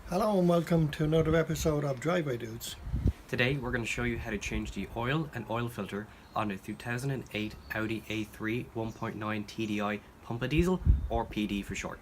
Hello and welcome to another episode of Driveway Dudes. Today we're going to show you how to change the oil and oil filter on a 2008 Audi A3 1.9 TDI pump a diesel, or PD for short.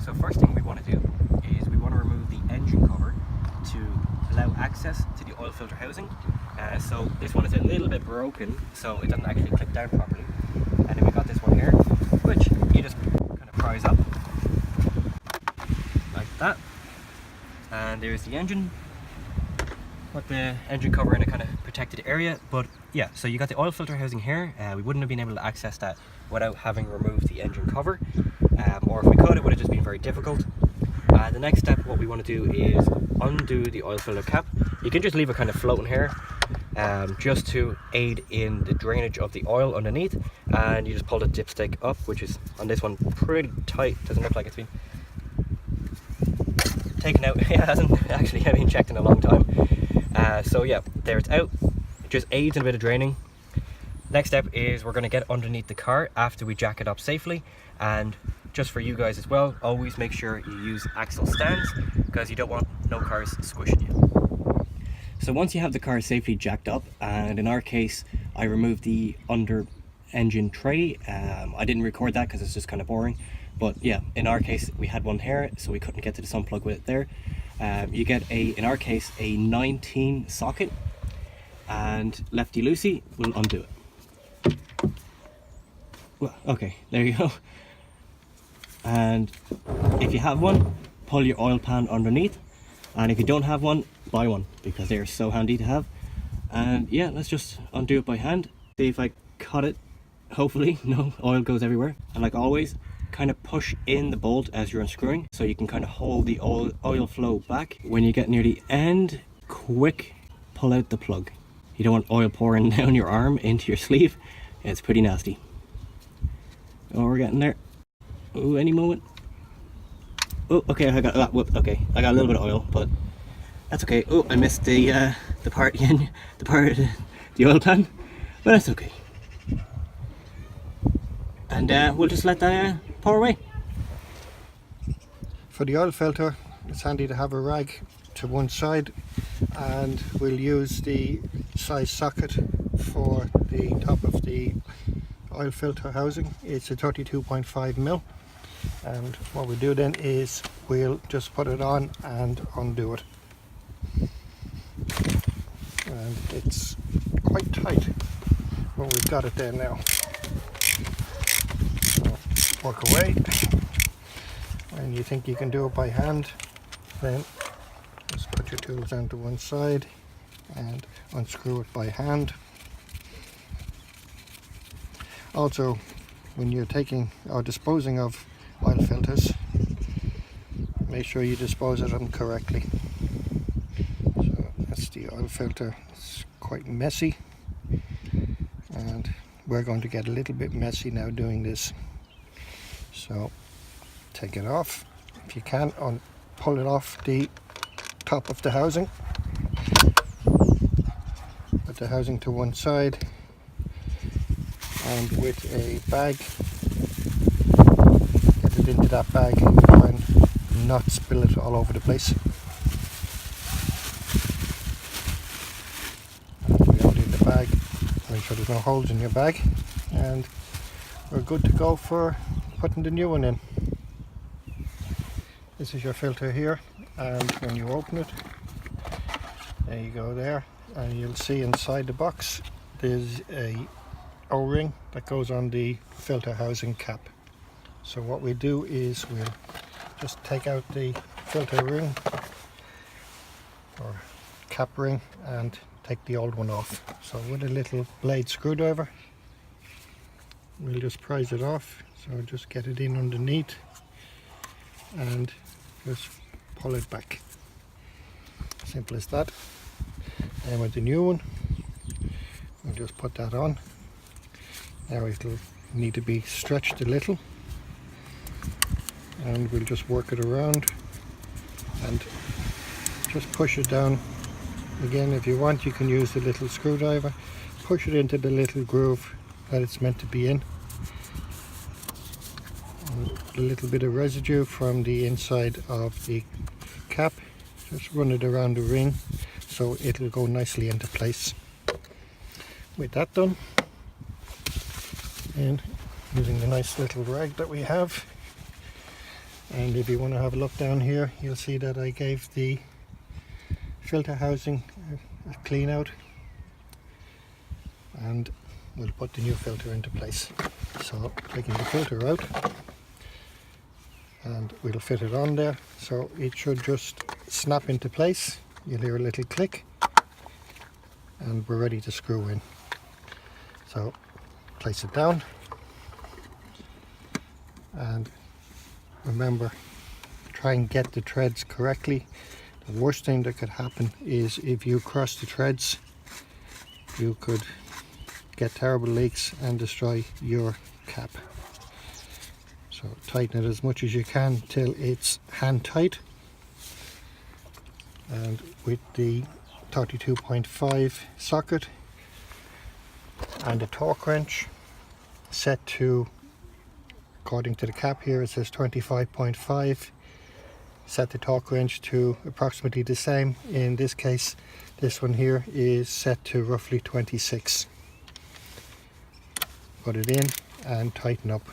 So first thing we want to do is we want to remove the engine cover to allow access to the oil filter housing. So this one is a little bit broken, so it doesn't actually clip down properly. And then we got this one here, which you just kind of prise up like that. And there's the engine. Put the engine cover in a kind of protected area, but yeah, so you got the oil filter housing here. We wouldn't have been able to access that without having removed the engine cover, or if we could, it would have just been very difficult. The next step, what we want to do is undo the oil filter cap. You can just leave it kind of floating here, just to aid in the drainage of the oil underneath, and you just pull the dipstick up, which is on this one pretty tight. Doesn't look like it's been taken out. It hasn't actually been checked in a long time. So yeah, there it's out. It just aids in a bit of draining. Next step is we're going to get underneath the car after we jack it up safely, and just for you guys as well, always make sure you use axle stands because you don't want no cars squishing you. So once you have the car safely jacked up, and in our case I removed the under engine tray. I didn't record that because it's just kind of boring, but yeah, in our case we had one here, so we couldn't get to the sump plug with it there. You get in our case a 19 socket, and lefty loosey will undo it. Well, okay, there you go. And if you have one, pull your oil pan underneath, and if you don't have one, buy one because they are so handy to have. And yeah, let's just undo it by hand. See if I cut it. Hopefully no oil goes everywhere, and like always, kind of push in the bolt as you're unscrewing so you can kind of hold the oil flow back. When you get near the end, quick pull out the plug. You don't want oil pouring down your arm into your sleeve. It's pretty nasty. Oh, we're getting there. Oh, any moment. Oh, okay, I got that. Whoop, okay, I got a little bit of oil, but that's okay. Oh, I missed the part of the oil pan, but that's okay. And we'll just let that pour away. For the oil filter, it's handy to have a rag to one side, and we'll use the size socket for the top of the oil filter housing. It's a 32.5mm. And what we do then is we'll just put it on and undo it, and it's quite tight, but we've got it there now. So work away. When you think you can do it by hand, then just put your tools down to one side and unscrew it by hand. Also, when you're taking or disposing of oil filters, make sure you dispose of them correctly. So that's the oil filter. It's quite messy, and we're going to get a little bit messy now doing this. So take it off if you can, and pull it off the top of the housing. Put the housing to one side, and with a bag, into that bag and try and not spill it all over the place. Put it in the bag, make sure there's no holes in your bag, and we're good to go for putting the new one in. This is your filter here, and when you open it, there you go there, and you'll see inside the box there's a O-ring that goes on the filter housing cap. So what we do is we'll just take out the filter ring or cap ring and take the old one off. So with a little blade screwdriver, we'll just prise it off. So just get it in underneath and just pull it back. Simple as that. And with the new one, we'll just put that on. Now it'll need to be stretched a little, and we'll just work it around and just push it down Again, if you want, you can use the little screwdriver, push it into the little groove that it's meant to be in. And a little bit of residue from the inside of the cap, just run it around the ring so it'll go nicely into place. With that done, and using the nice little rag that we have, and if you want to have a look down here, you'll see that I gave the filter housing a clean out, and we'll put the new filter into place. So taking the filter out, and we'll fit it on there, so it should just snap into place. You'll hear a little click, and we're ready to screw in. So place it down, and remember, try and get the threads correctly. The worst thing that could happen is if you cross the threads, you could get terrible leaks and destroy your cap. So tighten it as much as you can till it's hand tight, and with the 32.5 socket and a torque wrench set to, according to the cap here it says 25.5, set the torque wrench to approximately the same. In this case, this one here is set to roughly 26. Put it in and tighten up.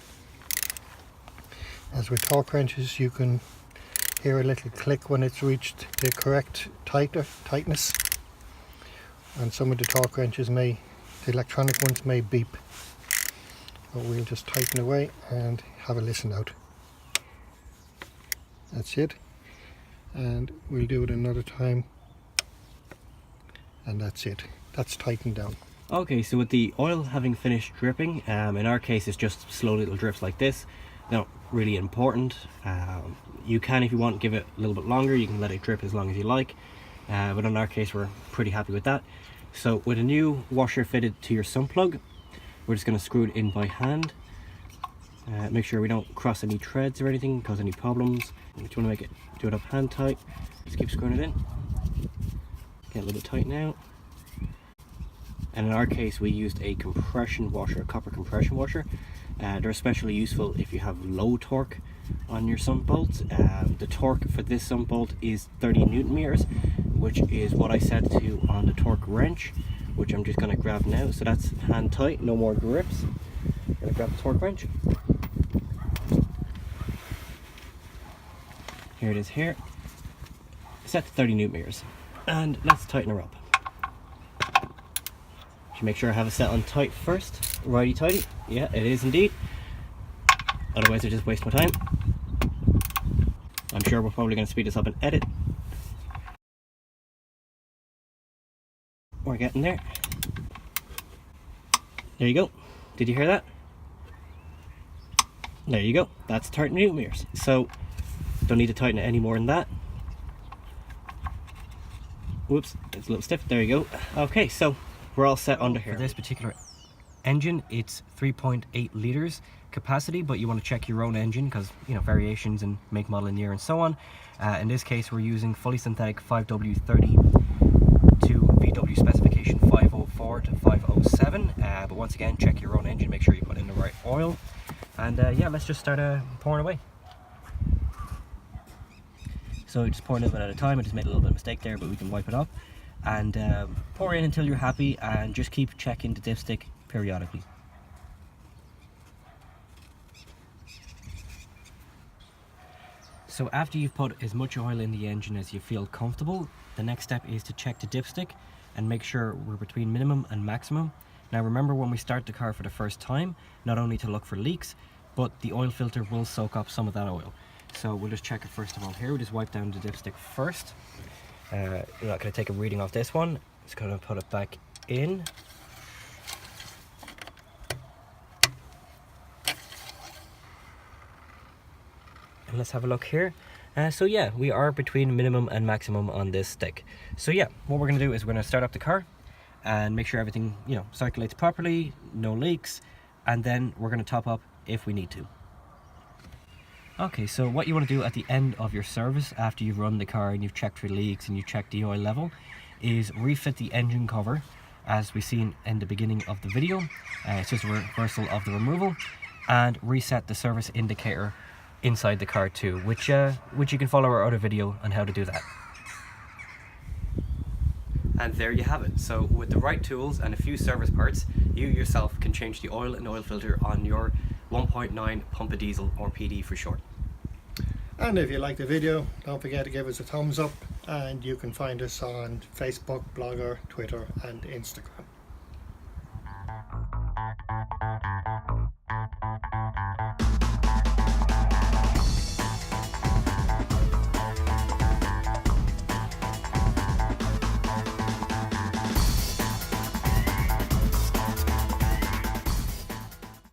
As with torque wrenches, you can hear a little click when it's reached the correct tightness, and some of the torque wrenches the electronic ones may beep. But we'll just tighten away and have a listen out. That's it, and we'll do it another time, and that's it. That's tightened down. Okay, so with the oil having finished dripping, in our case it's just slow little drips like this. Not really important. You can, if you want, give it a little bit longer. You can let it drip as long as you like, but in our case we're pretty happy with that. So with a new washer fitted to your sump plug, we're just going to screw it in by hand. Make sure we don't cross any threads or anything, cause any problems. You just want to do it up hand tight. Just keep screwing it in. Get a little bit tight now. And in our case we used a compression washer, a copper compression washer. They're especially useful if you have low torque on your sump bolts. The torque for this sump bolt is 30 Newton meters, which is what I set to on the torque wrench, which I'm just going to grab now. So that's hand tight, no more grips. I'm going to grab the torque wrench. Here it is here. Set to 30 Newton meters. And let's tighten her up. Should make sure I have it set on tight first. Righty tighty. Yeah, it is indeed. Otherwise I just waste my time. I'm sure we're probably going to speed this up and edit. We're getting there. There you go. Did you hear that? There you go. That's 30 Newton meters. So don't need to tighten it any more than that. Whoops, it's a little stiff. There you go. Okay, so we're all set under here. For this particular engine, it's 3.8 liters capacity, but you want to check your own engine because, you know, variations in make, model, and year and so on. In this case, we're using fully synthetic 5W30 to VW specification 504 to 507. But once again, check your own engine, make sure you put in the right oil. And yeah, let's just start pouring away. So just pour a little bit at a time. I just made a little bit of mistake there, but we can wipe it up. And pour in until you're happy, and just keep checking the dipstick periodically. So after you've put as much oil in the engine as you feel comfortable, the next step is to check the dipstick and make sure we're between minimum and maximum. Now remember, when we start the car for the first time, not only to look for leaks, but the oil filter will soak up some of that oil. So we'll just check it first of all here. We'll just wipe down the dipstick first. You're not going to take a reading off this one. Just going to put it back in. And let's have a look here. So yeah, we are between minimum and maximum on this stick. So yeah, what we're going to do is we're going to start up the car and make sure everything, you know, circulates properly, no leaks, and then we're going to top up if we need to. Okay, so what you want to do at the end of your service, after you've run the car and you've checked for leaks and you've checked the oil level, is refit the engine cover as we seen in the beginning of the video. It's just a reversal of the removal, and reset the service indicator inside the car too, which you can follow our other video on how to do that. And there you have it. So with the right tools and a few service parts, you yourself can change the oil and oil filter on your 1.9 pump of diesel, or PD for short. And if you like the video, don't forget to give us a thumbs up, and you can find us on Facebook, Blogger, Twitter and Instagram.